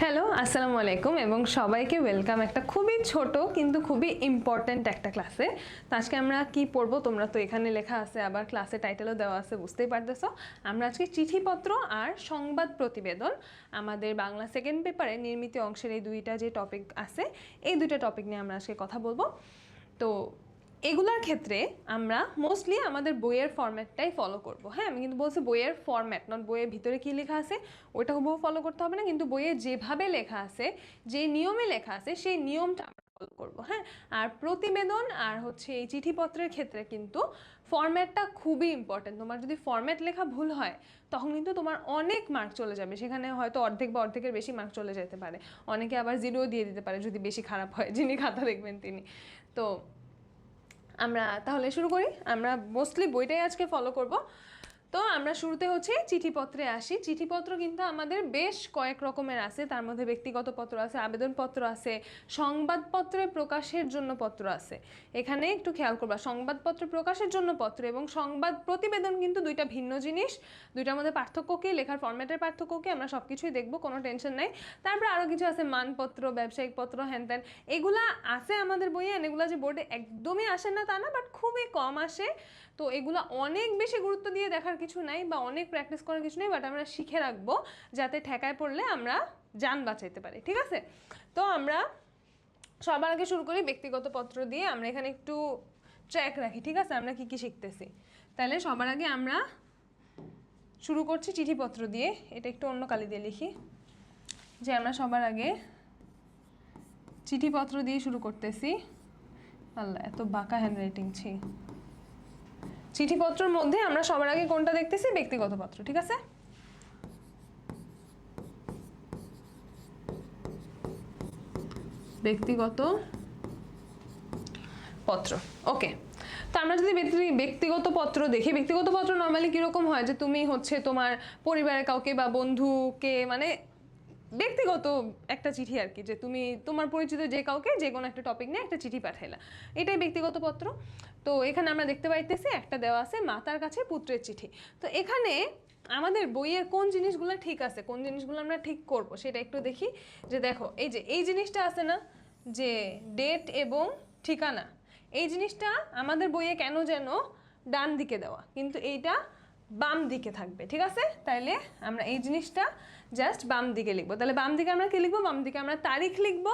Hello, আসসালামু আলাইকুম এবং সবাইকে ওয়েলকাম একটা খুবই ছোট কিন্তু খুবই ইম্পর্ট্যান্ট একটা ক্লাসে। তো আজকে আমরা কি পড়বো তোমরা তো এখানে লেখা আছে, আবার ক্লাসে টাইটেলও দেওয়া আছে, বুঝতেই পারতেছো। আমরা আজকে চিঠিপত্র আর সংবাদ প্রতিবেদন আমাদের বাংলা সেকেন্ড পেপারে নির্মিত অংশের এই দুইটা যে টপিক আছে, এই দুইটা টপিক নিয়ে আমরা আজকে কথা বলবো। তো এগুলার ক্ষেত্রে আমরা মোস্টলি আমাদের বইয়ের ফরম্যাটটাই ফলো করব। হ্যাঁ, আমি কিন্তু বলছি বইয়ের ফরম্যাট, নট বইয়ের ভিতরে কী লেখা আছে ওইটা হুবহু ফলো করতে হবে না, কিন্তু বইয়ে যেভাবে লেখা আছে, যে নিয়মে লেখা আছে সেই নিয়মটা আমরা ফলো করবো। হ্যাঁ, আর প্রতিবেদন আর হচ্ছে এই চিঠিপত্রের ক্ষেত্রে কিন্তু ফরম্যাটটা খুবই ইম্পর্টেন্ট। তোমার যদি ফরম্যাট লেখা ভুল হয় তখন কিন্তু তোমার অনেক মার্ক চলে যাবে, সেখানে হয়তো অর্ধেক বা অর্ধেকের বেশি মার্ক চলে যেতে পারে, অনেকে আবার জিরো দিয়ে দিতে পারে যদি বেশি খারাপ হয়, যিনি খাতা দেখবেন তিনি। তো আমরা তাহলে শুরু করি। আমরা মোস্টলি বইটাই আজকে ফলো করব। তো আমরা শুরুতে হচ্ছে চিঠিপত্রে আসি। চিঠিপত্র কিন্তু আমাদের বেশ কয়েক রকমের আছে, তার মধ্যে ব্যক্তিগত পত্র আছে, আবেদনপত্র আছে, সংবাদপত্রে প্রকাশের জন্য পত্র আছে। এখানে একটু খেয়াল করবা, সংবাদপত্র প্রকাশের জন্য পত্র এবং সংবাদ প্রতিবেদন কিন্তু দুইটা ভিন্ন জিনিস। দুইটার মধ্যে পার্থক্য কি, লেখার ফরম্যাটের পার্থক্য কি, আমরা সব কিছুই দেখবো, কোনো টেনশন নাই। তারপরে আরও কিছু আছে, মানপত্র, ব্যবসায়িক পত্র, হ্যান ত্যান, এগুলা আছে আমাদের বইয়ে। এগুলা যে বোর্ডে একদমই আসে না তা না, বাট খুবই কম আসে। তো এগুলো অনেক বেশি গুরুত্ব দিয়ে দেখার কিছু নাই বা অনেক প্র্যাকটিস করার কিছু নেই, বাট আমরা শিখে রাখবো যাতে ঠেকায় পড়লে আমরা যান বাঁচাইতে পারি। ঠিক আছে, তো আমরা সবার আগে শুরু করি ব্যক্তিগত পত্র দিয়ে। আমরা এখানে একটু ট্র্যাক রাখি, ঠিক আছে, আমরা কি কি শিখতেছি। তাহলে সবার আগে আমরা শুরু করছি চিঠিপত্র দিয়ে। এটা একটু অন্য কালি দিয়ে লিখি, যে আমরা সবার আগে চিঠিপত্র দিয়ে শুরু করতেছি। আল্লাহ, এত বাঁকা হ্যান্ডরাইটিং ছি। চিঠিপত্রের মধ্যে আমরা সবার আগে কোনটা দেখতেছি? ব্যক্তিগত পত্র। ঠিক আছে, ব্যক্তিগত পত্র। ওকে, তো আমরা যদি ব্যক্তিগত পত্র দেখি, ব্যক্তিগত পত্র নর্মালি কীরকম হয়, যে তুমি হচ্ছে তোমার পরিবারের কাউকে বা বন্ধুকে, মানে ব্যক্তিগত একটা চিঠি আর কি, যে তুমি তোমার পরিচিত যে কাউকে যে কোনো একটা টপিক নিয়ে একটা চিঠি পাঠাইলা, এটাই ব্যক্তিগত পত্র। তো এখানে আমরা দেখতে পাইতেছি একটা দেওয়া আছে মাতার কাছে পুত্রের চিঠি। তো এখানে আমাদের বইয়ের কোন জিনিসগুলো ঠিক আছে, কোন জিনিসগুলো আমরা ঠিক করব সেটা একটু দেখি। যে দেখো, এই যে এই জিনিসটা আছে না, যে ডেট এবং ঠিকানা, এই জিনিসটা আমাদের বইয়ে কেন যেন ডান দিকে দেওয়া, কিন্তু এইটা বাম দিকে থাকবে। ঠিক আছে, তাইলে আমরা এই জিনিসটা জাস্ট বাম দিকে লিখবো। তাহলে বাম দিকে আমরা কি লিখবো? বাম দিকে আমরা তারিখ লিখবো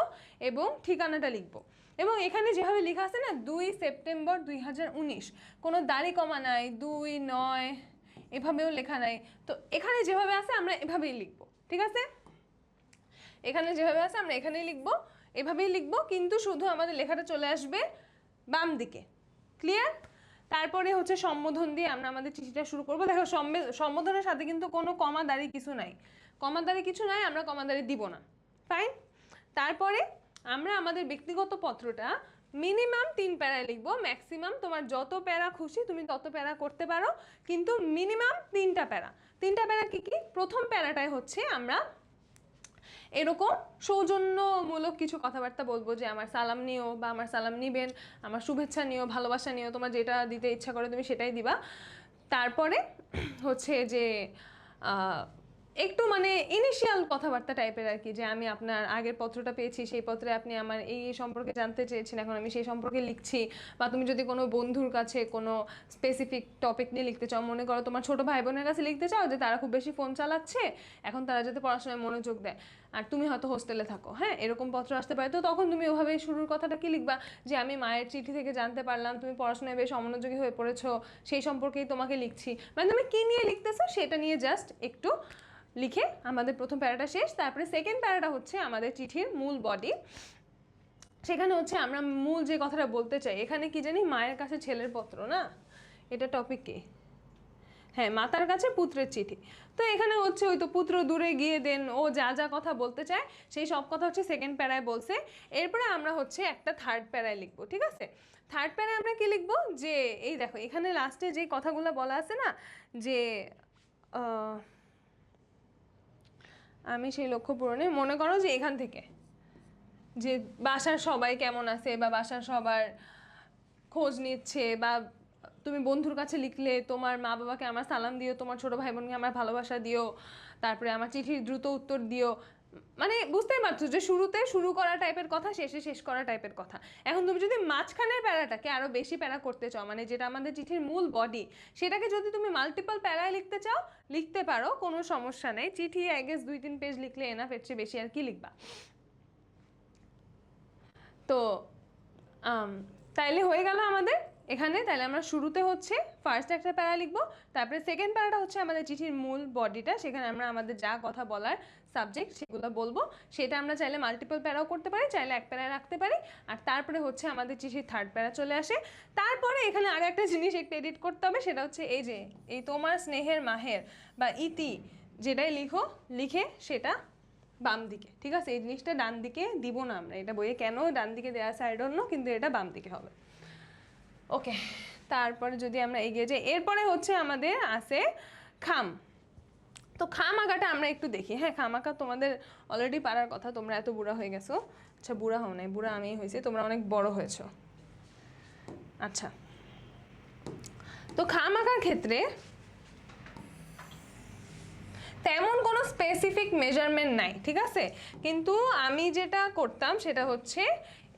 এবং ঠিকানাটা লিখবো। এবং এখানে যেভাবে লেখা আছে না, 2 সেপ্টেম্বর 2019, কোনো দাড়ি কমা নাই, 2-9 এভাবেও লেখা নাই। তো এখানে যেভাবে আছে আমরা এভাবেই লিখবো। ঠিক আছে, এখানে যেভাবে আছে আমরা এখানেই লিখবো, এভাবেই লিখবো, কিন্তু শুধু আমাদের লেখাটা চলে আসবে বাম দিকে। ক্লিয়ার? তারপরে হচ্ছে সম্বোধন দিয়ে আমরা আমাদের চিঠিটা শুরু করবো। দেখো, সম্বোধনের সাথে কিন্তু কোনো কমা দাড়ি কিছু নাই, কমা দাড়ি কিছু নাই, আমরা কমা দাড়ি দিব না। ফাইন। তারপরে আমরা আমাদের ব্যক্তিগত পত্রটা মিনিমাম 3 প্যারায় লিখবো। ম্যাক্সিমাম তোমার যত প্যারা খুশি তুমি তত প্যারা করতে পারো, কিন্তু মিনিমাম 3টা প্যারা। 3টা প্যারা কি কি? প্রথম প্যারাটায় হচ্ছে আমরা এরকম সৌজন্যমূলক কিছু কথাবার্তা বলবো, যে আমার সালাম নিও বা আমার সালাম নিবেন, আমার শুভেচ্ছা নিও, ভালোবাসা নিও, তোমার যেটা দিতে ইচ্ছা করে তুমি সেটাই দিবা। তারপরে হচ্ছে যে একটু মানে ইনিশিয়াল কথাবার্তা টাইপের আর কি, যে আমি আপনার আগের পত্রটা পেয়েছি, সেই পত্রে আপনি আমার এই সম্পর্কে জানতে চেয়েছেন, এখন আমি সেই সম্পর্কে লিখছি। বা তুমি যদি কোনো বন্ধুর কাছে কোনো স্পেসিফিক টপিক নিয়ে লিখতে চাও, মনে করো তোমার ছোটো ভাই বোনের কাছে লিখতে চাও যে তারা খুব বেশি ফোন চালাচ্ছে, এখন তারা যাতে পড়াশোনায় মনোযোগ দেয়, আর তুমি হয়তো হোস্টেলে থাকো, হ্যাঁ, এরকম পত্র আসতে পারে। তো তখন তুমি ওভাবে শুরুর কথাটা কি লিখবা, যে আমি মায়ের চিঠি থেকে জানতে পারলাম তুমি পড়াশোনায় বেশ অমনোযোগী হয়ে পড়েছো, সেই সম্পর্কেই তোমাকে লিখছি। মানে তুমি কী নিয়ে লিখতেছো সেটা নিয়ে জাস্ট একটু লিখে আমাদের প্রথম প্যারাটা শেষ। তারপরে সেকেন্ড প্যারাটা হচ্ছে আমাদের চিঠির মূল বডি। সেখানে হচ্ছে আমরা মূল যে কথাটা বলতে চাই, এখানে কি জানি, মায়ের কাছে ছেলের পত্র না, এটা টপিক কি? হ্যাঁ, মাতার কাছে পুত্রের চিঠি। তো এখানে হচ্ছে ওই তো পুত্র দূরে গিয়ে দেন, ও যা যা কথা বলতে চায় সেই সব কথা হচ্ছে সেকেন্ড প্যারায় বলছে। এরপরে আমরা হচ্ছে একটা থার্ড প্যারায় লিখবো। ঠিক আছে, থার্ড প্যারায় আমরা কি লিখবো, যে এই দেখো এখানে লাস্টে যে কথাগুলো বলা আছে না, যে আমি সেই লক্ষ্য পূরণে, মনে করো যে এখান থেকে যে বাসার সবাই কেমন আছে, বা বাসার সবার খোঁজ নিচ্ছে, বা তুমি বন্ধুর কাছে লিখলে তোমার মা বাবাকে আমার সালাম দিও, তোমার ছোট ভাই বোনকে আমার ভালোবাসা দিও, তারপরে আমার চিঠির দ্রুত উত্তর দিও। মানে বুঝতেই পারছো যে শুরুতে শুরু করা টাইপের কথা, শেষে শেষ করা টাইপের কথা। এখন তুমি যদি মাঝখানের প্যারাটাকে আরো বেশি প্যারা করতে চাও, মানে যেটা আমাদের চিঠির মূল বডি, সেটাকে যদি তুমি মাল্টিপল প্যারায় লিখতে চাও লিখতে পারো, কোনো সমস্যা নেই। চিঠি আই গেস 2-3 পেজ লিখলে এনাফ, এর চেয়ে বেশি আর কি লিখবা। তো তাইলে হয়ে গেল আমাদের এখানে। তাহলে আমরা শুরুতে হচ্ছে ফার্স্ট একটা প্যারা লিখবো, তারপরে সেকেন্ড প্যারাটা হচ্ছে আমাদের চিঠির মূল বডিটা, সেখানে আমরা আমাদের যা কথা বলার সাবজেক্ট সেগুলো বলবো। সেটা আমরা চাইলে মাল্টিপল প্যারাও করতে পারি, চাইলে এক প্যারায় রাখতে পারি। আর তারপরে হচ্ছে আমাদের চিঠির থার্ড প্যারা চলে আসে। তারপরে এখানে আর একটা জিনিস একটু এডিট করতে হবে, সেটা হচ্ছে এই যে এই তোমার স্নেহের মাহের বা ইতি যেটাই লিখে সেটা বাম দিকে, ঠিক আছে? এই জিনিসটা ডান দিকে দিব না আমরা, এটা বইয়ে কেন ডান দিকে দেওয়া আছে আই ডোন্ট নো, কিন্তু এটা বাম দিকে হবে। ওকে, তারপরে যদি আমরা এগিয়ে যাই, এরপরে হচ্ছে আমাদের আছে খাম। তো খাম আঁকাটা আমরা একটু দেখি। হ্যাঁ, খাম আঁকা তোমাদের অলরেডি পারার কথা, তোমরা এত বুড়া হয়ে গেছো। আচ্ছা, বুড়া হও নাই, বুড়া আমিই হয়েছি, তোমরা অনেক বড় হয়েছো। আচ্ছা, তো খাম আঁকার ক্ষেত্রে তেমন কোনো স্পেসিফিক মেজারমেন্ট নাই, ঠিক আছে? কিন্তু আমি যেটা করতাম সেটা হচ্ছে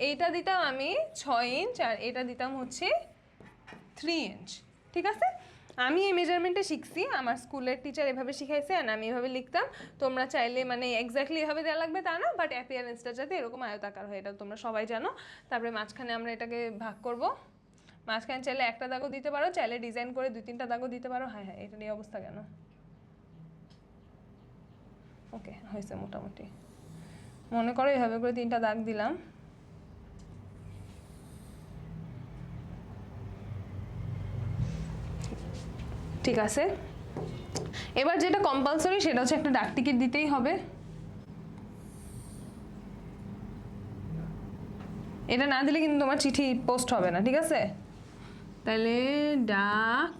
এইটা দিতাম আমি 6 ইঞ্চ আর এটা দিতাম হচ্ছে 3 ইঞ্চ, ঠিক আছে? আমি এই মেজারমেন্টে শিখছি, আমার স্কুলের টিচার এভাবে শিখাইছে, আর আমি এভাবে লিখতাম। তোমরা চাইলে মানে এক্স্যাক্টলি এভাবে দেওয়া লাগবে তা না, বাট অ্যাপিয়ারেন্সটা যাতে এরকম আয়তাকার হয় এটা তোমরা সবাই জানো। তারপরে মাঝখানে আমরা এটাকে ভাগ করব। মাঝখানে চাইলে একটা দাগও দিতে পারো, চাইলে ডিজাইন করে 2-3টা দাগও দিতে পারো। হ্যাঁ হ্যাঁ, এটা নিয়ে অবস্থা কেন? ওকে, হয়েছে মোটামুটি। মনে করো এভাবে করে 3টা দাগ দিলাম। ঠিক আছে, এবার যেটা কম্পালসরি সেটা হচ্ছে একটা ডাক টিকিট দিতেই হবে। এটা না দিলে কিন্তু তোমার চিঠি পোস্ট হবে না, ঠিক আছে? তাহলে ডাক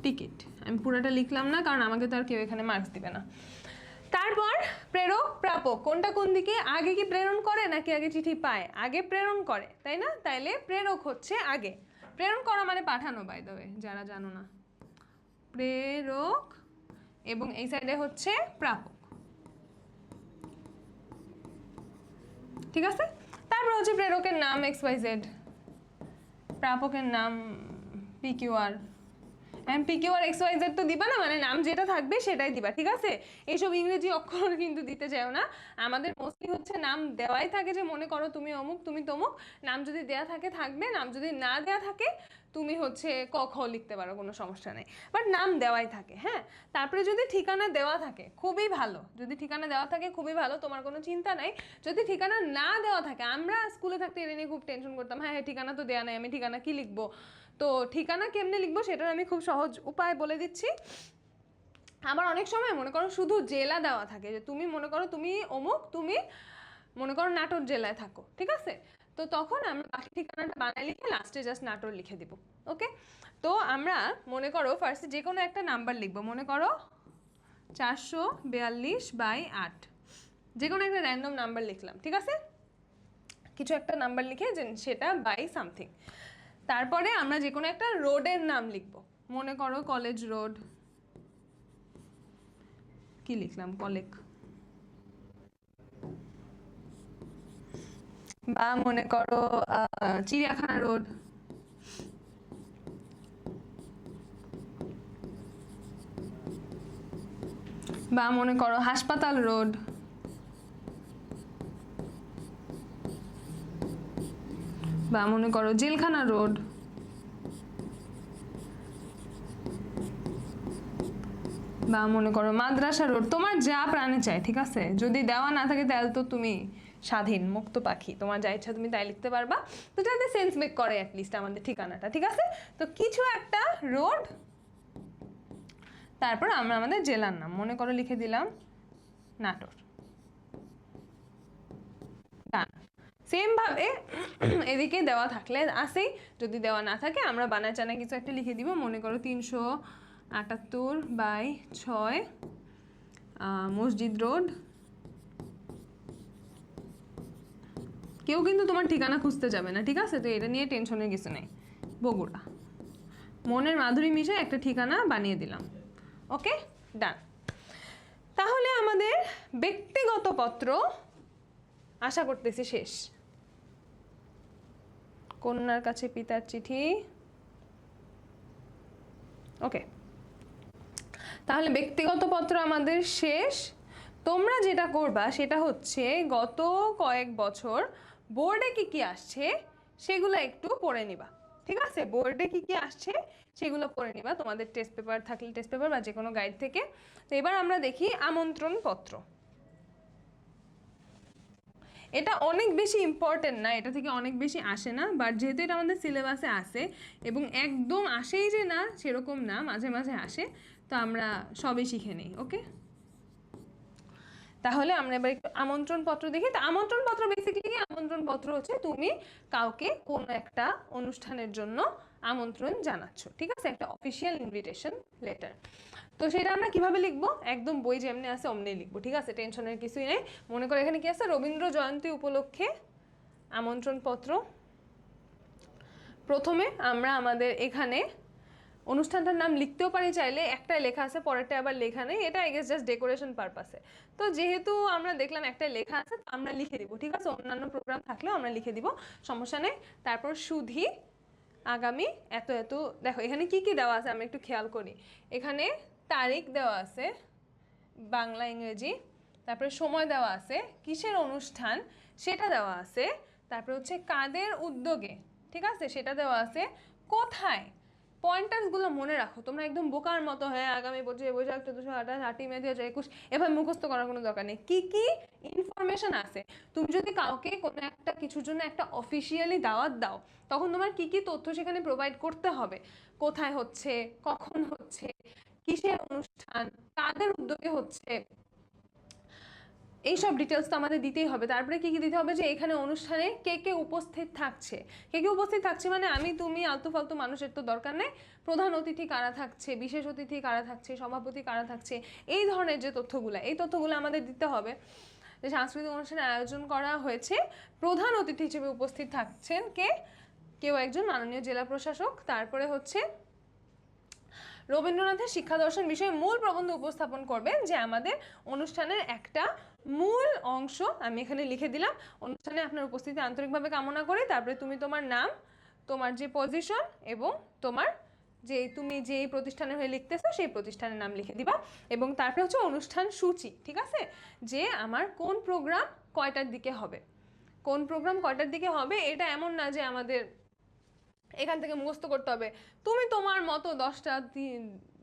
টিকিট আমি পুরোটা লিখলাম না, কারণ আমাকে তো আর কেউ এখানে মার্কস দিবে না। তারপর প্রেরক প্রাপক কোনটা কোন দিকে, আগে কি প্রেরণ করে নাকি আগে চিঠি পায়? আগে প্রেরণ করে, তাই না? তাইলে প্রেরক হচ্ছে আগে। প্রেরণ করা মানে পাঠানো, বাই দ্য ওয়ে, যারা জানো না। প্রেরক এবং এই সাইডে হচ্ছে প্রাপক, ঠিক আছে? তারপর হচ্ছে প্রেরকের নাম XYZ, প্রাপকের নাম PQR। PQR XYZ তো দিবা না, মানে নাম যেটা থাকবে সেটাই দিবা, ঠিক আছে? এইসব ইংরেজি অক্ষর কিন্তু দিতে যাও না। আমাদের মোস্টলি হচ্ছে নাম দেওয়াই থাকে, যে মনে করো তুমি অমুক তুমি তমুক। নাম যদি দেয়া থাকে থাকবে, নাম যদি না দেয়া থাকে তুমি হচ্ছে ক খ লিখতে পারো, কোনো সমস্যা নেই, বাট নাম দেওয়াই থাকে। হ্যাঁ, তারপরে যদি ঠিকানা দেওয়া থাকে খুবই ভালো, যদি ঠিকানা দেওয়া থাকে খুবই ভালো, তোমার কোনো চিন্তা নাই। যদি ঠিকানা না দেওয়া থাকে, আমরা স্কুলে থাকতে এটা নিয়ে খুব টেনশন করতাম, হ্যাঁ হ্যাঁ ঠিকানা তো দেওয়া নাই, আমি ঠিকানা কি লিখবো? তো ঠিকানা কেমনে লিখবো সেটার আমি খুব সহজ উপায় বলে দিচ্ছি। আবার অনেক সময় মনে করো শুধু জেলা দেওয়া থাকে, যে তুমি মনে করো তুমি অমুক, তুমি মনে করো নাটোর জেলায় থাকো, ঠিক আছে? তো তখন আমরা বাকি ঠিকানাটা বানাই লিখে লাস্টে জাস্ট নাটোর লিখে দিব। ওকে, তো আমরা মনে করো ফার্স্টে যে কোনো একটা নাম্বার লিখবো, মনে করো 442/8, যে কোনো একটা র্যান্ডম নাম্বার লিখলাম, ঠিক আছে? কিছু একটা নাম্বার লিখে যে সেটা বাই সামথিং। তারপরে আমরা যে কোনো একটা রোডের নাম লিখবো, মনে করো কলেজ রোড, কি লিখলাম, কলেজ, বা মনে করো চিড়িয়াখানা রোড, বা মনে করো হাসপাতাল রোড, বা মনে করো জেলখানা রোড, বা মনে করো মাদ্রাসা রোড, তোমার যা প্রাণে চায়, ঠিক আছে? যদি দেওয়া না থাকে তাহলে তো তুমি স্বাধীন মুক্ত পাখি, তোমার যা ইচ্ছা তুমি তাই লিখতে পারবা। তো যাতে সেন্স মেক করে অ্যাটলিস্ট আমাদের ঠিকানাটা, ঠিক আছে? তো কিছু একটা রোড, তারপর আমরা আমাদের জেলার নাম মনে করো লিখে দিলাম নাটোর। সেম ভাবে এদিকে দেওয়া থাকলে আসেই, যদি দেওয়া না থাকে আমরা বানায় চানা কিছু একটা লিখে দিব, মনে করো 378/6 মসজিদ রোড। কেউ কিন্তু তোমার ঠিকানা খুঁজতে যাবে না, ঠিক আছে? তো এটা নিয়ে টেনশনের কিছু নেই। বগুড়া, মনের মাধুরী মিশে একটা ঠিকানা বানিয়ে দিলাম। ওকে, ডান। তাহলে আমাদের ব্যক্তিগত পত্র আশা করতেছি শেষ। কন্যার কাছে পিতার চিঠি, ওকে, তাহলে ব্যক্তিগত পত্র আমাদের শেষ। তোমরা যেটা করবা সেটা হচ্ছে গত কয়েক বছর বোর্ডে কি কি আসছে সেগুলো একটু পড়ে নিবা, ঠিক আছে? বোর্ডে কি কি আসছে সেগুলো পড়ে নিবা, তোমাদের টেস্ট পেপার থাকলে টেস্ট পেপার বা যে কোনো গাইড থেকে। তো এবার আমরা দেখি আমন্ত্রণ পত্র। এটা অনেক বেশি ইম্পর্টেন্ট না, এটা থেকে অনেক বেশি আসে না, বাট যেহেতু এটা আমাদের সিলেবাসে আসে এবং একদম আসেই যে না সেরকম না, মাঝে মাঝে আসে, তো আমরা সবই শিখে নিই। ওকে, তাহলে আমরা এবার একটু আমন্ত্রণ পত্র দেখি। তো আমন্ত্রণ পত্র বেসিক্যালি আমন্ত্রণ পত্র হচ্ছে তুমি কাউকে কোনো একটা অনুষ্ঠানের জন্য আমন্ত্রণ জানাচ্ছ, ঠিক আছে? একটা অফিসিয়াল ইনভিটেশন লেটার। তো সেটা আমরা কিভাবে লিখবো? একদম বই যেমনি আছে অমনি লিখবো, ঠিক আছে? টেনশনের কিছুই নেই। মনে করো এখানে কি আছে, রবীন্দ্র জয়ন্তী উপলক্ষে আমন্ত্রণ পত্র। প্রথমে আমরা আমাদের এখানে অনুষ্ঠানটার নাম লিখতেও পারি চাইলে, একটাই লেখা আছে পরেরটা আবার লেখা নেই, এটা আই গেস জাস্ট ডেকোরেশন পারপাসে। তো যেহেতু আমরা দেখলাম একটাই লেখা আছে তো আমরা লিখে দিব, ঠিক আছে? অন্যান্য প্রোগ্রাম থাকলেও আমরা লিখে দিব, সমস্যা নেই। তারপর সুধি আগামী এত এত, দেখো এখানে কি কি দেওয়া আছে আমরা একটু খেয়াল করি। এখানে তারিখ দেওয়া আছে বাংলা ইংরেজি, তারপরে সময় দেওয়া আছে, কিসের অনুষ্ঠান সেটা দেওয়া আছে, তারপরে হচ্ছে কাদের উদ্যোগে, ঠিক আছে, সেটা দেওয়া আছে, কোথায়। পয়েন্টার্সগুলো মনে রাখো, তোমরা একদম বোকার মতো হয়ে আগামী বৈশাখ 1428 8ই মে 2021 এভাবে মুখস্থ করার কোনো দরকার নেই। কি কি ইনফরমেশন আছে, তুমি যদি কাউকে কোনো একটা কিছুর জন্য একটা অফিসিয়ালি দাওয়াত দাও তখন তোমার কি কি তথ্য সেখানে প্রোভাইড করতে হবে, কোথায় হচ্ছে, কখন হচ্ছে, কিসের অনুষ্ঠান, কাদের উদ্যোগে হচ্ছে, এইসব ডিটেলস তো আমাদের দিতেই হবে। তারপরে কি কি দিতে হবে, যে এখানে অনুষ্ঠানে কে কে উপস্থিত থাকছে। কে কে উপস্থিত থাকছে মানে আমি তুমি আলতু ফালতু মানুষের তো দরকার নেই, প্রধান অতিথি কারা থাকছে, বিশেষ অতিথি কারা থাকছে, সভাপতি কারা থাকছে, এই ধরনের যে তথ্যগুলো, এই তথ্যগুলো আমাদের দিতে হবে। যে সাংস্কৃতিক অনুষ্ঠানের আয়োজন করা হয়েছে, প্রধান অতিথি হিসেবে উপস্থিত থাকছেন কে, কেউ একজন মাননীয় জেলা প্রশাসক। তারপরে হচ্ছে রবীন্দ্রনাথের শিক্ষা দর্শন বিষয়ে মূল প্রবন্ধ উপস্থাপন করবেন, যে আমাদের অনুষ্ঠানের একটা মূল অংশ আমি এখানে লিখে দিলাম। অনুষ্ঠানে আপনার উপস্থিতি আন্তরিকভাবে কামনা করি, তারপরে তুমি তোমার নাম, তোমার যে পজিশন এবং তোমার যে তুমি যে প্রতিষ্ঠানের হয়ে লিখতেছো সেই প্রতিষ্ঠানের নাম লিখে দিবা। এবং তারপরে হচ্ছে অনুষ্ঠান সূচি, ঠিক আছে, যে আমার কোন প্রোগ্রাম কয়টার দিকে হবে, কোন প্রোগ্রাম কয়টার দিকে হবে। এটা এমন না যে আমাদের এখান থেকে মুখস্থ করতে হবে, তুমি তোমার মতো 10টা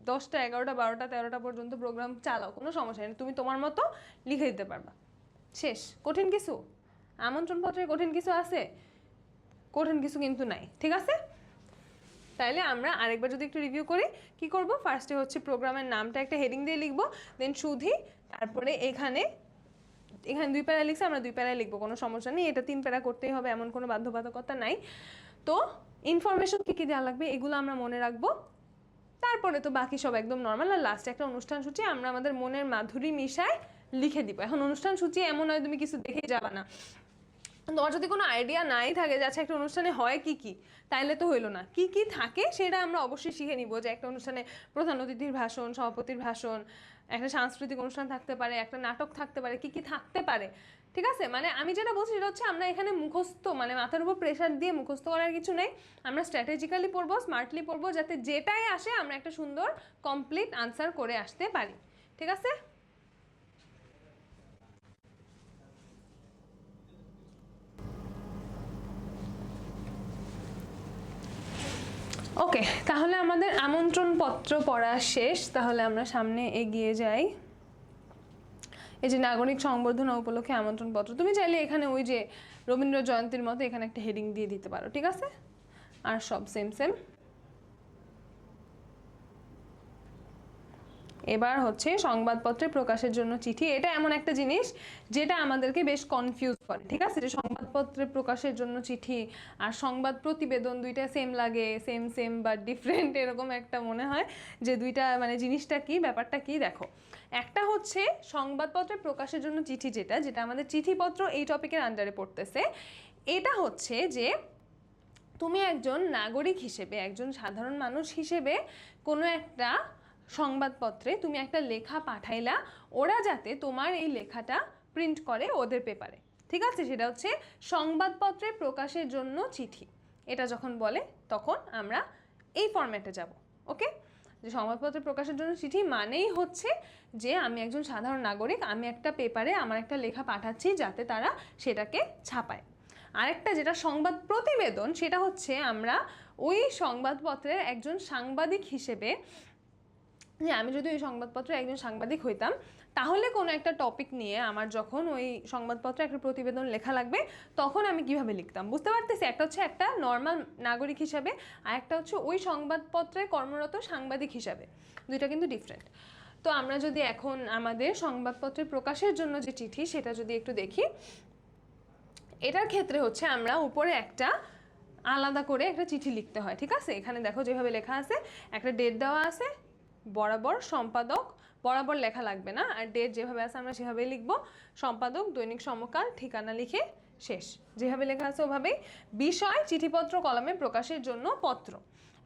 11টা 12টা 13টা পর্যন্ত প্রোগ্রাম চালাও, কোনো সমস্যা নেই, তুমি তোমার মতো লিখে দিতে পারবা। শেষ। কঠিন কিছু আমন্ত্রণপত্রে কঠিন কিছু আছে? কঠিন কিছু কিন্তু নাই, ঠিক আছে? তাইলে আমরা আরেকবার যদি একটু রিভিউ করি, কি করব, ফার্স্টে হচ্ছে প্রোগ্রামের নামটা একটা হেডিং দিয়ে লিখবো, দেন সুধি, তারপরে এখানে 2 প্যারা লিখছে, আমরা 2 প্যারায় লিখবো, কোনো সমস্যা নেই। এটা 3 প্যারা করতেই হবে এমন কোনো বাধ্যবাধকতা নাই। তো ইনফরমেশন কী কী দেওয়া লাগবে এগুলো আমরা মনে রাখবো, তারপরে তো বাকি সব একদম নর্মাল। আর লাস্টে একটা অনুষ্ঠান সূচি আমরা আমাদের মনের মাধুরী মিশায় লিখে দিব। এখন অনুষ্ঠান সূচি এমন নয় তুমি কিছু দেখেই যাবা না, তোমার যদি কোনো আইডিয়া নাই থাকে যে আচ্ছা একটা অনুষ্ঠানে হয় কি কি, তাইলে তো হইলো না। কি কি থাকে সেটা আমরা অবশ্যই শিখে নিব, যে একটা অনুষ্ঠানে প্রধান অতিথির ভাষণ, সভাপতির ভাষণ, একটা সাংস্কৃতিক অনুষ্ঠান থাকতে পারে, একটা নাটক থাকতে পারে, কি কি থাকতে পারে, ঠিক আছে? মানে আমি যেটা বলছি সেটা হচ্ছে আমরা এখানে মুখস্থ মানে মাথার উপর প্রেশার দিয়ে মুখস্থ করার কিছু নেই, আমরা স্ট্র্যাটেজিক্যালি পড়বো, স্মার্টলি পড়বো, যাতে যেটাই আসে আমরা একটা সুন্দর কমপ্লিট আনসার করে আসতে পারি, ঠিক আছে? ওকে, তাহলে আমাদের আমন্ত্রণ পত্র পড়া শেষ। তাহলে আমরা সামনে এগিয়ে যাই। এই যে নাগরিক সংবর্ধনা উপলক্ষে আমন্ত্রণ পত্র, তুমি চাইলে এখানে ওই যে রবীন্দ্র জয়ন্তীর মতো এখানে একটা হেডিং দিয়ে দিতে পারো, ঠিক আছে? আর সব সেম সেম। এবার হচ্ছে সংবাদপত্রে প্রকাশের জন্য চিঠি। এটা এমন একটা জিনিস যেটা আমাদেরকে বেশ কনফিউজ করে, ঠিক আছে? যে সংবাদপত্রে প্রকাশের জন্য চিঠি আর সংবাদ প্রতিবেদন দুইটা সেম লাগে, সেম সেম বা ডিফারেন্ট, এরকম একটা মনে হয় যে দুইটা মানে জিনিসটা কি, ব্যাপারটা কি। দেখো, একটা হচ্ছে সংবাদপত্রে প্রকাশের জন্য চিঠি, যেটা যেটা আমাদের চিঠিপত্র এই টপিকের আন্ডারে পড়তেছে। এটা হচ্ছে যে তুমি একজন নাগরিক হিসেবে, একজন সাধারণ মানুষ হিসেবে কোনো একটা সংবাদপত্রে তুমি একটা লেখা পাঠাইলা, ওরা যাতে তোমার এই লেখাটা প্রিন্ট করে ওদের পেপারে, ঠিক আছে? সেটা হচ্ছে সংবাদপত্রে প্রকাশের জন্য চিঠি। এটা যখন বলে তখন আমরা এই ফরম্যাটে যাব। ওকে, যে সংবাদপত্রে প্রকাশের জন্য চিঠি মানেই হচ্ছে যে আমি একজন সাধারণ নাগরিক, আমি একটা পেপারে আমার একটা লেখা পাঠাচ্ছি যাতে তারা সেটাকে ছাপায়। আরেকটা যেটা সংবাদ প্রতিবেদন, সেটা হচ্ছে আমরা ওই সংবাদপত্রের একজন সাংবাদিক হিসেবে, যে আমি যদি ওই সংবাদপত্রে একজন সাংবাদিক হইতাম তাহলে কোনো একটা টপিক নিয়ে আমার যখন ওই সংবাদপত্রে একটা প্রতিবেদন লেখা লাগবে তখন আমি কিভাবে লিখতাম, বুঝতে পারতেছি? একটা হচ্ছে একটা নর্মাল নাগরিক হিসাবে, আর একটা হচ্ছে ওই সংবাদপত্রে কর্মরত সাংবাদিক হিসাবে, দুইটা কিন্তু ডিফারেন্ট। তো আমরা যদি এখন আমাদের সংবাদপত্রে প্রকাশের জন্য যে চিঠি সেটা যদি একটু দেখি, এটার ক্ষেত্রে হচ্ছে আমরা উপরে একটা আলাদা করে একটা চিঠি লিখতে হয়, ঠিক আছে? এখানে দেখো যেভাবে লেখা আছে, একটা ডেট দেওয়া আছে, বরাবর সম্পাদক, বরাবর লেখা লাগবে না, আর ডেট যেভাবে আছে আমরা সেভাবেই লিখবো, সম্পাদক, দৈনিক সমকাল, ঠিকানা লিখে শেষ, যেভাবে লেখা আছে ওভাবেই। বিষয় চিঠিপত্র কলমে প্রকাশের জন্য পত্র।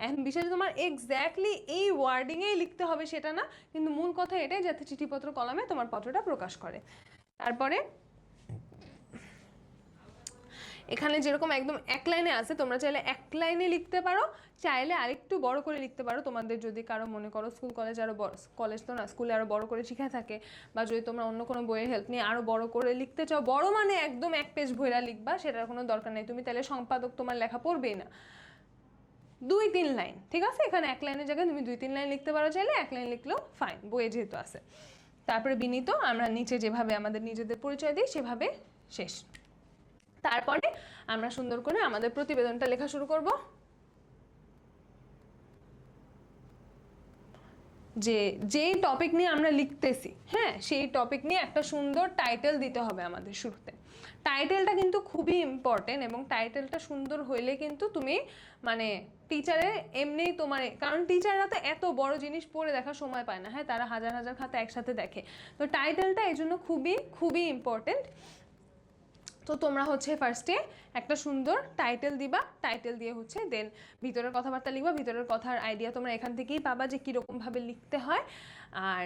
এখন বিষয় তোমার এক্স্যাক্টলি এই ওয়ার্ডিংয়েই লিখতে হবে সেটা না, কিন্তু মূল কথা এটাই যাতে চিঠিপত্র কলমে তোমার পত্রটা প্রকাশ করে। তারপরে এখানে যেরকম একদম এক লাইনে আছে, তোমরা চাইলে এক লাইনে লিখতে পারো, চাইলে আরেকটু বড় করে লিখতে পারো। তোমাদের যদি কারো মনে করো স্কুল কলেজ আরও বড়, কলেজ তো না, স্কুলে আরও বড় করে শিখা থাকে, বা যদি তোমরা অন্য কোনো বইয়ের হেল্প নিয়ে আরও বড় করে লিখতে চাও, বড় মানে একদম 1 পেজ ভইরা লিখবা, সেটার কোনো দরকার নেই। তুমি তাহলে সম্পাদক তোমার লেখা পড়বেই না, 2-3 লাইন, ঠিক আছে? এখানে 1 লাইনের জায়গায় তুমি 2-3 লাইন লিখতে পারো, চাইলে 1 লাইন লিখলেও ফাইন, বইয়ে যেহেতু আছে। তারপরে বিনীত, আমরা নিচে যেভাবে আমাদের নিজেদের পরিচয় দিই সেভাবে শেষ। তারপরে আমরা সুন্দর করে আমাদের প্রতিবেদনটা লেখা শুরু করব। যেই টপিক নিয়ে আমরা লিখতেছি, হ্যাঁ, সেই টপিক নিয়ে একটা সুন্দর টাইটেল দিতে হবে আমাদের শুরুতে। টাইটেলটা কিন্তু খুবই ইম্পর্টেন্ট, এবং টাইটেলটা সুন্দর হইলে কিন্তু তুমি মানে টিচারের এমনিই তোমার, কারণ টিচাররা তো এত বড় জিনিস পড়ে দেখার সময় পায় না, হ্যাঁ, তারা হাজার হাজার খাতা একসাথে দেখে। তো টাইটেলটা এই জন্য খুবই খুবই ইম্পর্টেন্ট। তো তোমরা হচ্ছে ফার্স্টে একটা সুন্দর টাইটেল দিবা, টাইটেল দিয়ে হচ্ছে দেন ভিতরের কথাবার্তা লিখবা। ভিতরের কথার আইডিয়া তোমরা এখান থেকেই পাবা যে কীরকমভাবে লিখতে হয়। আর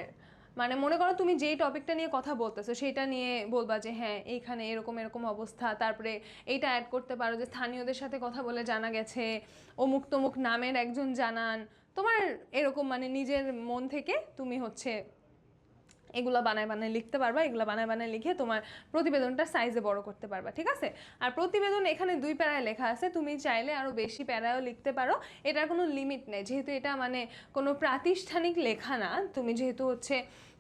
মানে মনে করো তুমি যেই টপিকটা নিয়ে কথা বলতেছো সেটা নিয়ে বলবা যে হ্যাঁ এইখানে এরকম এরকম অবস্থা, তারপরে এইটা অ্যাড করতে পারো যে স্থানীয়দের সাথে কথা বলে জানা গেছে অমুক তমুক নামের একজন জানান, তোমার এরকম মানে নিজের মন থেকে তুমি হচ্ছে এগুলো বানায় বানায় লিখতে পারবা। এগুলো বানায় বানায় লিখে তোমার প্রতিবেদনটা সাইজে বড় করতে পারবা, ঠিক আছে? আর প্রতিবেদন এখানে 2 প্যারায় লেখা আছে, তুমি চাইলে আরও বেশি প্যারায়ও লিখতে পারো, এটার কোনো লিমিট নেই। যেহেতু এটা মানে কোনো প্রাতিষ্ঠানিক লেখা না, তুমি যেহেতু হচ্ছে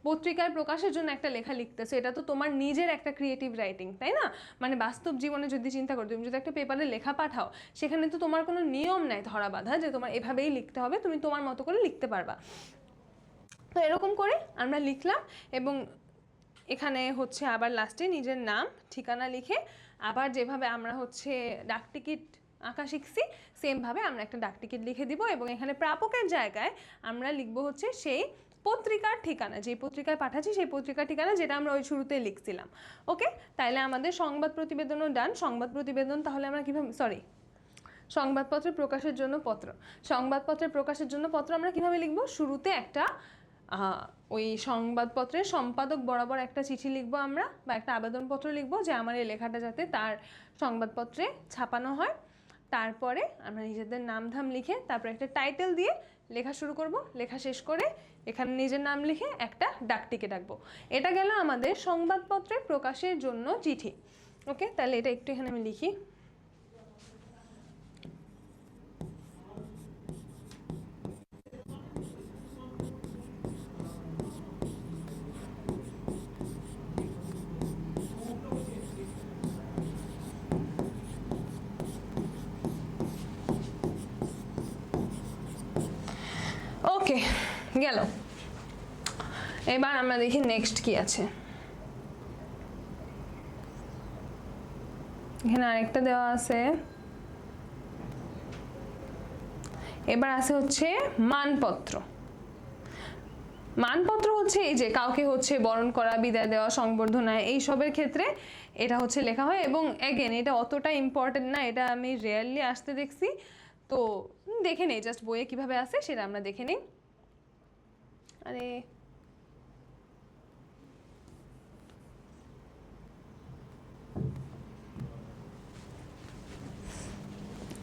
পত্রিকায় প্রকাশের জন্য একটা লেখা লিখতেছো, এটা তো তোমার নিজের একটা ক্রিয়েটিভ রাইটিং, তাই না? মানে বাস্তব জীবনে যদি চিন্তা করো, তুমি যদি একটা পেপারে লেখা পাঠাও, সেখানে তো তোমার কোনো নিয়ম নাই ধরা বাঁধা যে তোমার এভাবেই লিখতে হবে, তুমি তোমার মতো করে লিখতে পারবা। তো এরকম করে আমরা লিখলাম, এবং এখানে হচ্ছে আবার লাস্টে নিজের নাম ঠিকানা লিখে, আবার যেভাবে আমরা হচ্ছে ডাকটিকিট আঁকা শিখছি সেমভাবে আমরা একটা ডাকটিকিট লিখে দিব, এবং এখানে প্রাপকের জায়গায় আমরা লিখবো হচ্ছে সেই পত্রিকার ঠিকানা, যে পত্রিকায় পাঠাচ্ছি সেই পত্রিকার ঠিকানা, যেটা আমরা ওই শুরুতে লিখছিলাম। ওকে, তাইলে আমাদের সংবাদ প্রতিবেদনও ডান। সংবাদ প্রতিবেদন তাহলে আমরা কীভাবে, সংবাদপত্রে প্রকাশের জন্য পত্র, সংবাদপত্রে প্রকাশের জন্য পত্র আমরা কিভাবে লিখবো? শুরুতে একটা ওই সংবাদপত্রের সম্পাদক বরাবর একটা চিঠি লিখবো আমরা, বা একটা আবেদনপত্র লিখবো যে আমার এই লেখাটা যাতে তার সংবাদপত্রে ছাপানো হয়। তারপরে আমরা নিজেদের নাম ধাম লিখে তারপরে একটা টাইটেল দিয়ে লেখা শুরু করব। লেখা শেষ করে এখানে নিজের নাম লিখে একটা ডাকটিকিট রাখবো। এটা গেল আমাদের সংবাদপত্রে প্রকাশের জন্য চিঠি। ওকে, তাহলে এটা একটু এখানে আমি লিখি। ওকে, গেল। এবার আমরা দেখি নেক্সট কি আছে। এখানে আরেকটা দেওয়া আছে, এবার আছে হচ্ছে মানপত্র। মানপত্র হচ্ছে এই যে কাউকে হচ্ছে বরণ করা, বিদায় দেওয়া, সংবর্ধনা, এইসবের ক্ষেত্রে এটা হচ্ছে লেখা হয়। এবং এগেন এটা অতটা ইম্পর্টেন্ট না, এটা আমি রেয়ারলি আসতে দেখছি, তো দেখে নেই জাস্ট বইয়ে কিভাবে আছে সেটা আমরা দেখে নিই। আরে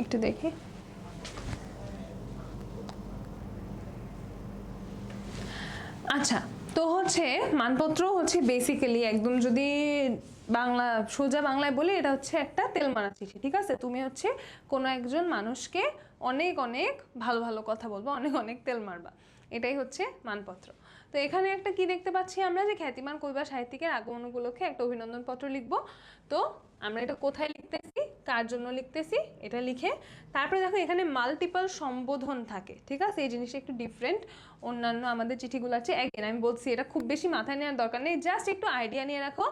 একটু দেখি। আচ্ছা, তো হচ্ছে মানপত্র হচ্ছে বেসিক্যালি একদম যদি বাংলা সোজা বাংলায় বলি, এটা হচ্ছে একটা তেল মারা চিঠি। ঠিক আছে, তুমি হচ্ছে কোনো একজন মানুষকে অনেক অনেক ভালো ভালো কথা বলবো, অনেক অনেক তেল মারবা, এটাই হচ্ছে মানপত্র। তো এখানে একটা কি দেখতে পাচ্ছি আমরা, যে খ্যাতিমান কবি বা সাহিত্যিকের আগমন উপলক্ষে একটা অভিনন্দন পত্র লিখবো। তো আমরা এটা কোথায় লিখতেছি, কার জন্য লিখতেছি, এটা লিখে তারপরে দেখো এখানে মাল্টিপল সম্বোধন থাকে। ঠিক আছে, এই জিনিসটা একটু ডিফারেন্ট অন্যান্য আমাদের চিঠিগুলো আছে। একদিন আমি বলছি এটা খুব বেশি মাথায় নেওয়ার দরকার নেই, জাস্ট একটু আইডিয়া নিয়ে রাখো,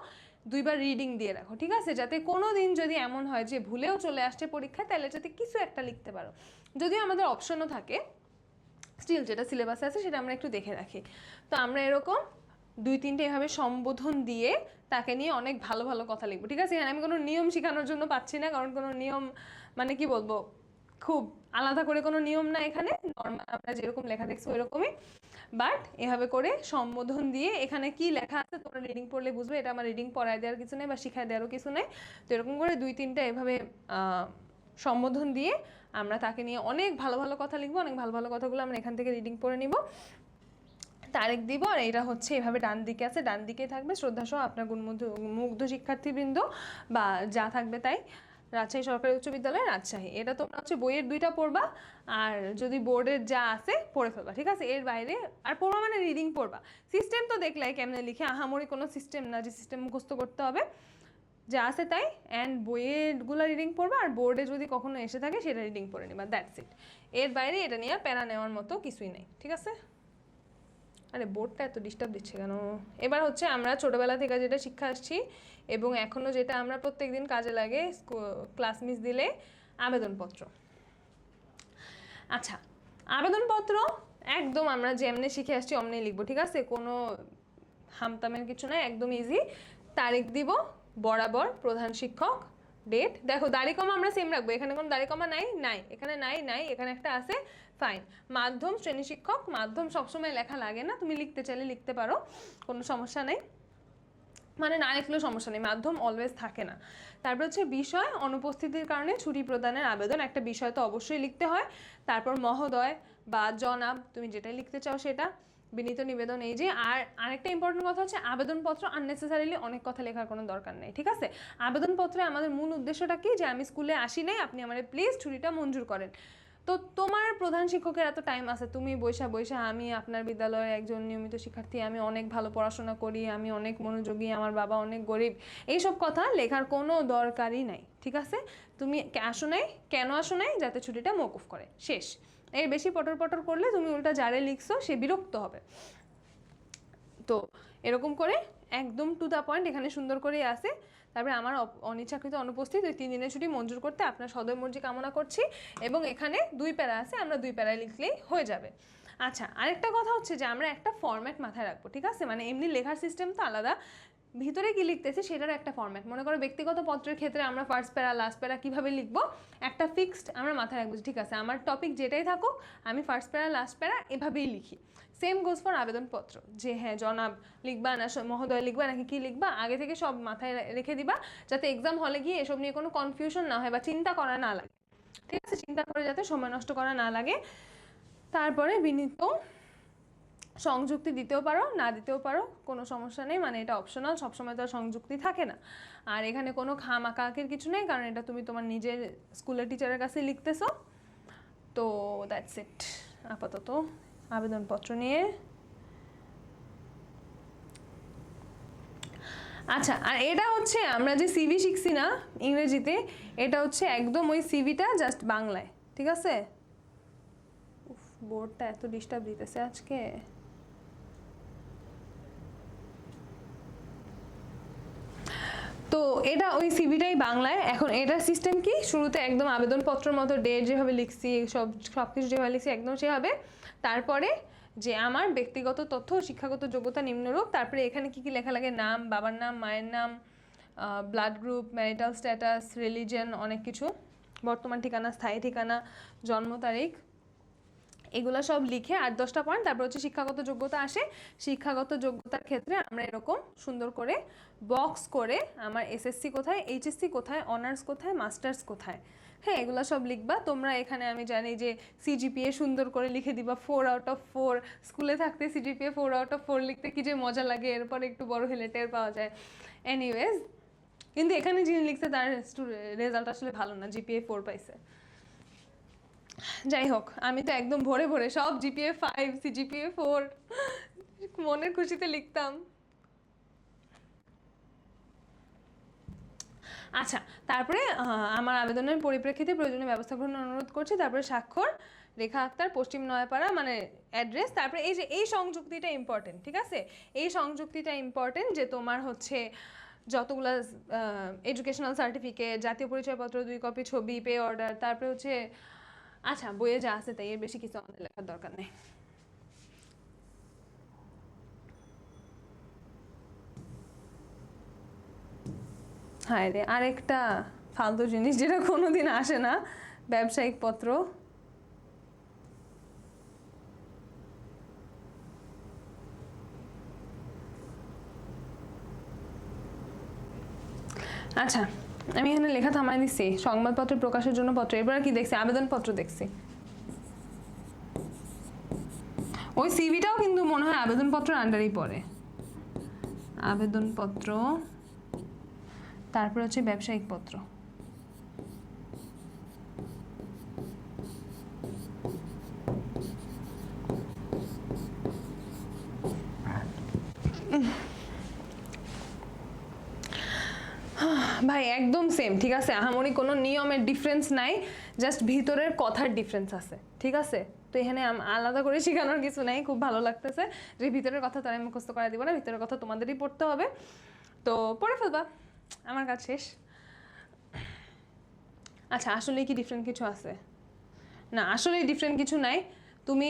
দুইবার রিডিং দিয়ে রাখো। ঠিক আছে, যাতে কোনো দিন যদি এমন হয় যে ভুলেও চলে আসছে পরীক্ষায়, তাহলে যাতে কিছু একটা লিখতে পারো। যদিও আমাদের অপশনও থাকে, স্টিল যেটা সিলেবাসে আছে সেটা আমরা একটু দেখে রাখি। তো আমরা এরকম 2-3টে এভাবে সম্বোধন দিয়ে তাকে নিয়ে অনেক ভালো ভালো কথা লিখবো। ঠিক আছে, এখানে আমি কোনো নিয়ম শেখানোর জন্য পাচ্ছি না, কারণ কোনো নিয়ম মানে কি বলবো, খুব আলাদা করে কোনো নিয়ম না এখানে, নর্মাল আমরা যেরকম লেখা দেখছি ওইরকমই। বাট এভাবে করে সম্বোধন দিয়ে এখানে কি লেখা আছে তোমরা রিডিং পড়লে বুঝবে, এটা আমার রিডিং পড়ায় দেওয়ার কিছু নেই বা শিখায় দেওয়ারও কিছু নেই। তো এরকম করে 2-3টা এভাবে সম্বোধন দিয়ে আমরা তাকে নিয়ে অনেক ভালো ভালো কথা লিখবো। অনেক ভালো ভালো কথাগুলো আমরা এখান থেকে রিডিং পড়ে নিব, তারিখ দিব। আর এটা হচ্ছে এভাবে ডান দিকে আছে, ডান দিকে থাকবে শ্রদ্ধাসহ আপনার মুগ্ধ শিক্ষার্থীবৃন্দ বা যা থাকবে তাই, রাজশাহী সরকারি উচ্চ বিদ্যালয় রাজশাহী। এটা তোমরা হচ্ছে বইয়ের 2টা পড়বা, আর যদি বোর্ডের যা আছে পড়ে ফেলবা। ঠিক আছে, এর বাইরে আর পড়বা মানে রিডিং পড়বা। সিস্টেম তো দেখলে কেমনে লিখে, আহামরি কোনো সিস্টেম না যে সিস্টেম মুখস্থ করতে হবে, যা আছে তাই। অ্যান্ড বইয়েরগুলো রিডিং পড়বা, আর বোর্ডে যদি কখনো এসে থাকে সেটা রিডিং পড়ে নিবা, দ্যাটস ইট। এর বাইরে এটা নিয়ে প্যারা নেওয়ার মতো কিছুই নেই। ঠিক আছে, আরে বোর্ডটা এত ডিস্টার্ব দিচ্ছে কেন? এবার হচ্ছে আমরা ছোটোবেলা থেকে যেটা শিক্ষা আসছি এবং এখনও যেটা আমরা প্রত্যেকদিন কাজে লাগে, ক্লাস মিস দিলে আবেদনপত্র। আচ্ছা, আবেদনপত্র একদম আমরা যেমনি শিখে আসছি অমনি লিখবো। ঠিক আছে, কোনো হামতামের কিছু নাই, একদম ইজি। তারিখ দিব বরাবর, প্রধান শিক্ষক, ডেট। দেখো দাড়ি কমা আমরা সেম রাখবো, এখানে কোনো দাড়ি কমা নাই, নাই এখানে, নাই নাই এখানে একটা আছে, ফাইন। মাধ্যম, শ্রেণী শিক্ষক। মাধ্যম সবসময় লেখা লাগে না, তুমি লিখতে চাইলে লিখতে পারো, কোনো সমস্যা নেই, মানে না লিখলেও সমস্যা নেই, মাধ্যম অলওয়েজ থাকে না। তারপর হচ্ছে বিষয়, অনুপস্থিতির কারণে ছুটি প্রদানের আবেদন, একটা বিষয় তো অবশ্যই লিখতে হয়। তারপর মহোদয় বা জনাব, তুমি যেটা লিখতে চাও সেটা। বিনীত নিবেদন, এই যে। আর আরেকটা ইম্পর্টেন্ট কথা হচ্ছে আবেদনপত্র আননেসেসারিলি অনেক কথা লেখার কোনো দরকার নেই। ঠিক আছে, আবেদনপত্রে আমাদের মূল উদ্দেশ্যটা কি, যে আমি স্কুলে আসি নাই, আপনি আমার প্লিজ ছুটিটা মঞ্জুর করেন। তো তোমার প্রধান শিক্ষকের এত টাইম আছে, তুমি বৈশা বৈশা আমি আপনার বিদ্যালয়ের একজন নিয়মিত শিক্ষার্থী, আমি অনেক ভালো পড়াশোনা করি, আমি অনেক মনোযোগী, আমার বাবা অনেক গরিব, এইসব কথা লেখার কোনো দরকারই নাই। ঠিক আছে, তুমি আসো নাই, কেন আসো নাই, যাতে ছুটিটা মওকুফ করে, শেষ। এর বেশি পটর পটর করলে তুমি উল্টা যারে লিখছো সে বিরক্ত হবে। তো এরকম করে একদম টু দ্য পয়েন্ট এখানে সুন্দর করেই আসে। তারপরে আমার অনিচ্ছাকৃত অনুপস্থিত ওই 3 দিনের ছুটি মঞ্জুর করতে আপনার সদয় মর্জি কামনা করছি, এবং এখানে 2 প্যারা আছে, আমরা 2 প্যারায় লিখলেই হয়ে যাবে। আচ্ছা, আরেকটা কথা হচ্ছে যে আমরা একটা ফরম্যাট মাথায় রাখবো। ঠিক আছে, মানে এমনি লেখার সিস্টেম তো আলাদা, ভিতরে কি লিখতেছি সেটারও একটা ফরম্যাট। মনে করো ব্যক্তিগত পত্রের ক্ষেত্রে আমরা ফার্স্ট প্যারা লাস্ট প্যারা কীভাবে লিখবো একটা ফিক্সড আমরা মাথায় রাখবো। ঠিক আছে, আমার টপিক যেটাই থাকুক আমি ফার্স্ট প্যারা লাস্ট প্যারা এভাবেই লিখি। সেম গোজ ফর আবেদনপত্র, যে হ্যাঁ জনাব লিখবা না মহোদয় লিখবা নাকি কী লিখবা, আগে থেকে সব মাথায় রেখে দিবা, যাতে এক্সাম হলে গিয়ে এসব নিয়ে কোনো কনফিউশন না হয় বা চিন্তা করা না লাগে। ঠিক আছে, চিন্তা করে যাতে সময় নষ্ট করা না লাগে। তারপরে বিনীত সংযুক্তি দিতেও পারো, না দিতেও পারো, কোনো সমস্যা নেই, মানে এটা অপশনাল, সবসময় তো সংযুক্তি থাকে না। আর এখানে কোনো খামাকাকের কিছু নেই, কারণ এটা তুমি তোমার নিজের স্কুলের টিচারের কাছে লিখতেছো। তো দ্যাটস ইট আপাতত আবেদনপত্র নিয়ে। আচ্ছা, আর এটা হচ্ছে আমরা যে সিভি শিখছি না ইংরেজিতে, এটা হচ্ছে একদম ওই সিভিটা জাস্ট বাংলায়। ঠিক আছে, বোর্ডটা এত ডিস্টার্ব দিতেছে আজকে। তো এটা ওই সিভিটাই বাংলায়। এখন এটার সিস্টেম কি, শুরুতে একদম আবেদনপত্রের মতো ডেট যেভাবে লিখছি, সব কিছু যেভাবে লিখছি একদম সেভাবে। তারপরে যে আমার ব্যক্তিগত তথ্য, শিক্ষাগত যোগ্যতা নিম্নরূপ, তারপরে এখানে কি কি লেখা লাগে, নাম, বাবার নাম, মায়ের নাম, blood group, marital status, religion, অনেক কিছু, বর্তমান ঠিকানা, স্থায়ী ঠিকানা, জন্ম তারিখ, এগুলো সব লিখে 8-10টা পয়েন্ট, তারপর হচ্ছে শিক্ষাগত যোগ্যতা আসে। শিক্ষাগত যোগ্যতার ক্ষেত্রে আমরা এরকম সুন্দর করে বক্স করে আমার এসএসসি কোথায়, এইচএসসি কোথায়, অনার্স কোথায়, মাস্টার্স কোথায়, হ্যাঁ এগুলো সব লিখবা তোমরা। এখানে আমি জানি যে সিজিপিএ সুন্দর করে লিখে দিবা 4/4। স্কুলে থাকতে সিজিপিএ 4/4 লিখতে কি যে মজা লাগে, এরপর একটু বড় হলে টের পাওয়া যায়। এনিওয়েজ, কিন্তু এখানে যিনি লিখছে তার রেজাল্ট আসলে ভালো না, জিপিএ 4 পাইছে। যাই হোক, আমি তো একদম ভরে ভরে সব জিপিএ 5, সিজিপিএ 4 মনের খুশিতে লিখতাম। আচ্ছা, তারপরে আমার আবেদনের পরিপ্রেক্ষিতে প্রয়োজনীয় ব্যবস্থা গ্রহণের অনুরোধ করছি। তারপরে স্বাক্ষর রেখা আক্তার, পশ্চিম নয়াপাড়া, মানে অ্যাড্রেস। তারপরে এই যে এই সংযুক্তিটা ইম্পর্টেন্ট, ঠিক আছে? এই সংযুক্তিটা ইম্পর্টেন্ট যে তোমার হচ্ছে যতগুলো এডুকেশনাল সার্টিফিকেট, জাতীয় পরিচয়পত্র 2 কপি, ছবি, পে অর্ডার, তারপরে হচ্ছে আচ্ছা বইয়ে যা আছে তাই, এর বেশি কিছু আমাদের লেখার দরকার নেই। হায় রে, আরেকটা ফালতু জিনিস যেটা কোনোদিন আসে না, ব্যবসায়িক পত্র। আচ্ছা, আমি এখানে লেখা থামাই দিচ্ছি, সংবাদপত্র প্রকাশের জন্য পত্র। এবার কি দেখছি? আবেদনপত্র দেখছি। ওই সিভিটাও কিন্তু মনে হয় আবেদনপত্রের আন্ডারেই পড়ে। আবেদনপত্র, তারপর হচ্ছে ব্যবসায়িক পত্র। ভাই একদম সেম, ঠিক আছে? আহামরি কোনো নিয়মের ডিফারেন্স নাই, জাস্ট ভিতরের কথার ডিফারেন্স আছে, ঠিক আছে? তো এখানে আলাদা করে শেখানোর কিছু নাই। খুব ভালো লাগতেছে যে ভিতরের কথা তারা মুখস্থ করা দিব না, ভিতরের কথা তোমাদেরই পড়তে হবে। তো পড়ে ফেলবা, আমার কাজ শেষ। আচ্ছা, আসলে কি ডিফারেন্ট কিছু আছে? না, আসলে ডিফারেন্ট কিছু নাই। তুমি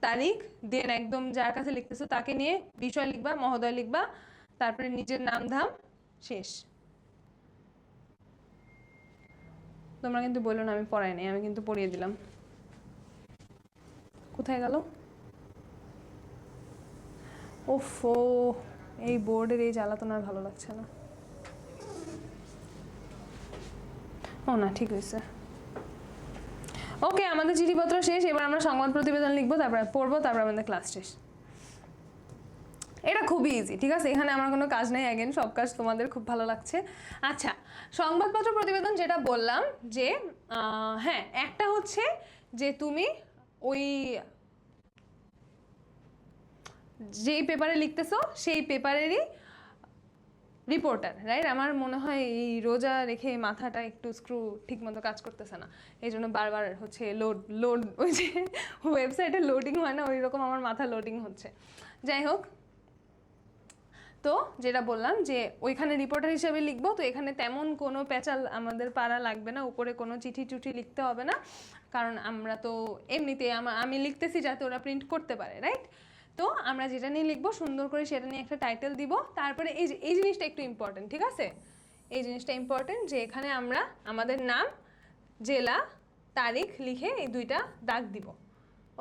তারিখ দেন একদম যার কাছে লিখতেছো তাকে নিয়ে বিষয় লিখবা, মহোদয় লিখবা, তারপরে নিজের নাম ধাম, শেষ। তোমরা কিন্তু বললো না আমি পড়াই নাই, আমি কিন্তু পড়িয়ে দিলাম। কোথায় গেল? ওফো, এই বোর্ডের এই জ্বালাতন আর ভালো লাগছে না। ও না, ঠিক হয়েছে। ওকে, আমাদের চিঠিপত্র শেষ। এবার আমরা সংবাদ প্রতিবেদন লিখবো, তারপর পড়বো, তারপর আমাদের ক্লাস শেষ। এটা খুবই ইজি, ঠিক আছে? এখানে আমার কোনো কাজ নেই, অ্যাগেন সব কাজ তোমাদের খুব ভালো লাগছে। আচ্ছা, সংবাদপত্র প্রতিবেদন যেটা বললাম যে হ্যাঁ, একটা হচ্ছে যে তুমি ওই যেই পেপারে লিখতেছো সেই পেপারেরই রিপোর্টার, রাইট? আমার মনে হয় এই রোজা রেখে মাথাটা একটু স্ক্রু ঠিক মতো কাজ করতেছে না, এই জন্য বারবার হচ্ছে লোড ওই যে ওয়েবসাইটে লোডিং হয় না, ওই রকম আমার মাথা লোডিং হচ্ছে। যাই হোক, তো যেটা বললাম যে ওইখানে রিপোর্টার হিসেবে লিখবো, তো এখানে তেমন কোনো পেঁচাল আমাদের পারা লাগবে না, উপরে কোনো চিঠি টুঠি লিখতে হবে না, কারণ আমরা তো এমনিতে আমি লিখতেছি যাতে ওরা প্রিন্ট করতে পারে, রাইট? তো আমরা যেটা নিয়ে লিখবো সুন্দর করে সেটা নিয়ে একটা টাইটেল দিব। তারপরে এই জিনিসটা একটু ইম্পর্টেন্ট, ঠিক আছে? এই জিনিসটা ইম্পর্টেন্ট যে এখানে আমরা আমাদের নাম, জেলা, তারিখ লিখে এই 2টা দাগ দিব,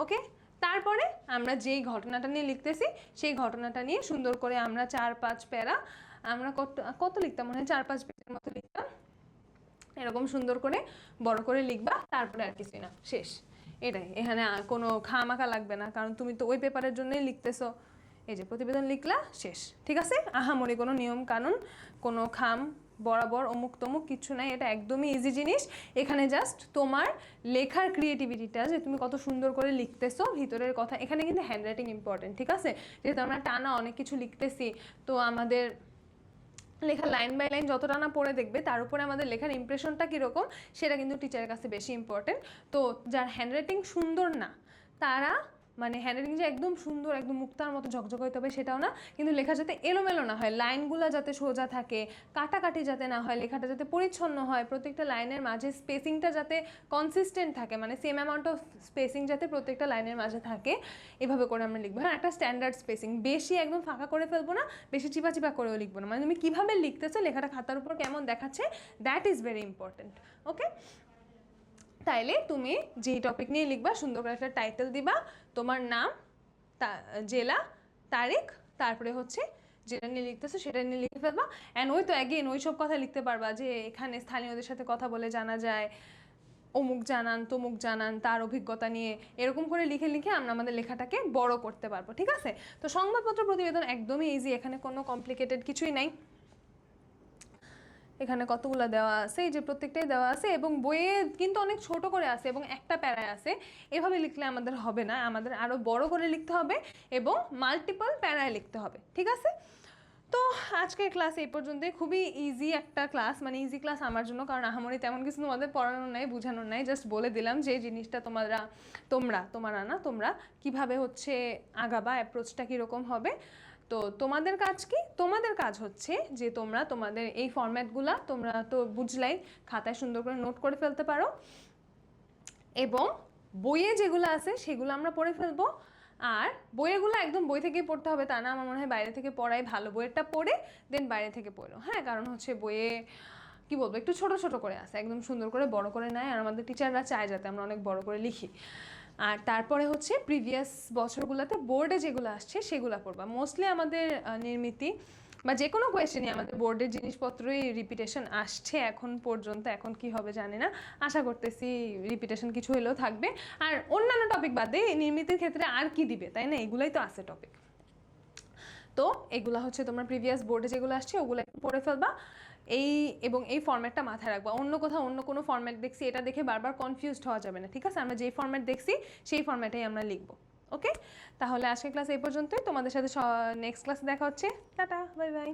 ওকে? তারপরে আমরা যেই ঘটনাটা নিয়ে লিখতেছি সেই ঘটনাটা নিয়ে সুন্দর করে আমরা 4-5 প্যারা, আমরা কত লিখতাম মনে হয় 4-5 পেজের মতো লিখতাম, এরকম সুন্দর করে বড় করে লিখবা। তারপরে আর কিছুই না, শেষ। এটাই, এখানে কোনো খামাখা লাগবে না, কারণ তুমি তো ওই পেপারের জন্যই লিখতেছো। এই যে প্রতিবেদন লিখলা, শেষ, ঠিক আছে? আহামরি কোনো নিয়ম কানুন, কোনো খাম বরাবর অমুক তমুক কিছু নাই, এটা একদমই ইজি জিনিস। এখানে জাস্ট তোমার লেখার ক্রিয়েটিভিটিটা, যে তুমি কত সুন্দর করে লিখতেছো ভিতরের কথা। এখানে কিন্তু হ্যান্ডরাইটিং ইম্পর্টেন্ট, ঠিক আছে? যেহেতু আমরা টানা অনেক কিছু লিখতেছি, তো আমাদের লেখা লাইন বাই লাইন যতটা না পড়ে দেখবে, তার উপরে আমাদের লেখার ইমপ্রেশনটা কীরকম সেটা কিন্তু টিচারের কাছে বেশি ইম্পর্টেন্ট। তো যার হ্যান্ডরাইটিং সুন্দর না, তারা মানে হ্যান্ডরাইটিং যে একদম সুন্দর একদম মুক্তার মতো ঝকঝক হইতে হবে সেটাও না, কিন্তু লেখা যাতে এলোমেলো না হয়, লাইনগুলো যাতে সোজা থাকে, কাটাকাটি যাতে না হয়, লেখাটা যাতে পরিচ্ছন্ন হয়, প্রত্যেকটা লাইনের মাঝে স্পেসিংটা যাতে কনসিস্টেন্ট থাকে, মানে সেম অ্যামাউন্ট অফ স্পেসিং যাতে প্রত্যেকটা লাইনের মাঝে থাকে, এভাবে করে আমরা লিখবো। হ্যাঁ, একটা স্ট্যান্ডার্ড স্পেসিং, বেশি একদম ফাঁকা করে ফেলবো না, বেশি চিপা চিপা করেও লিখবো না, মানে তুমি কীভাবে লিখতেছো, লেখাটা খাতার উপর কেমন দেখাচ্ছে, দ্যাট ইজ ভেরি ইম্পর্টেন্ট, ওকে? তাইলে তুমি যেই টপিক নিয়ে লিখবা সুন্দর করে একটা টাইটেল দিবা, তোমার নাম, জেলা, তারিখ, তারপরে হচ্ছে যেটা নিয়ে লিখতেছো সেটা নিয়ে লিখে ফেলবা। অ্যান্ড ওই তো অ্যাগেন ওই সব কথা লিখতে পারবা যে এখানে স্থানীয়দের সাথে কথা বলে জানা যায় অমুক জানান তমুক জানান তার অভিজ্ঞতা নিয়ে, এরকম করে লিখে লিখে আমরা আমাদের লেখাটাকে বড় করতে পারবো। ঠিক আছে, তো সংবাদপত্র প্রতিবেদন একদমই ইজি, এখানে কোনো কমপ্লিকেটেড কিছুই নাই। এখানে কতগুলো দেওয়া আছে, এই যে প্রত্যেকটাই দেওয়া আছে, এবং বইয়ে কিন্তু অনেক ছোট করে আছে এবং একটা প্যারায় আছে। এভাবে লিখলে আমাদের হবে না, আমাদের আরও বড় করে লিখতে হবে এবং মাল্টিপল প্যারায় লিখতে হবে। ঠিক আছে, তো আজকের ক্লাস এই পর্যন্তই। খুবই ইজি একটা ক্লাস, মানে ইজি ক্লাস আমার জন্য, কারণ আহামরি তেমন কিছু তোমাদের পড়ানোর নাই, বোঝানোর নাই, জাস্ট বলে দিলাম যে জিনিসটা তোমরা কিভাবে হচ্ছে আগাবা, অ্যাপ্রোচটা কীরকম হবে। তো তোমাদের কাজ কি, তোমাদের কাজ হচ্ছে যে তোমরা তোমাদের এই ফরম্যাটগুলা তোমরা তো বুঝলাই, খাতায় সুন্দর করে নোট করে ফেলতে পারো, এবং বইয়ে যেগুলো আছে সেগুলো আমরা পড়ে ফেলবো। আর বইয়েগুলো একদম বই থেকেই পড়তে হবে তা না, আমার মনে হয় বাইরে থেকে পড়াই ভালো, বইয়েরটা পড়ে দেন বাইরে থেকে পড়ো। হ্যাঁ, কারণ হচ্ছে বইয়ে কি বলবো একটু ছোট ছোট করে আছে, একদম সুন্দর করে বড় করে নেয়, আর আমাদের টিচাররা চায় যাতে আমরা অনেক বড় করে লিখি। আর তারপরে হচ্ছে প্রিভিয়াস বছরগুলোতে বোর্ডে যেগুলো আসছে সেগুলো পড়বা। মোস্টলি আমাদের নির্মিতি বা যে কোনো কোয়েশ্চেনই আমাদের বোর্ডের জিনিসপত্রই রিপিটেশন আসছে এখন পর্যন্ত, এখন কি হবে জানি না, আশা করতেছি রিপিটেশন কিছু হলেও থাকবে। আর অন্যান্য টপিক বাদে নির্মিতির ক্ষেত্রে আর কি দিবে, তাই না, এগুলাই তো আছে টপিক। তো এগুলো হচ্ছে তোমরা প্রিভিয়াস বোর্ডে যেগুলো আসছে ওগুলো একটু পড়ে ফেলবা, এবং এই ফরম্যাটটা মাথায় রাখবা। অন্য কোথাও অন্য কোনো ফরম্যাট দেখছি এটা দেখে বারবার কনফিউজড হওয়া যাবে না। ঠিক আছে, আমরা যেই ফরম্যাট দেখছি সেই ফরম্যাটেই আমরা লিখবো। ওকে, তাহলে আজকের ক্লাস এই পর্যন্তই, তোমাদের সাথে নেক্সট ক্লাসে দেখা হচ্ছে। Tata, bye bye.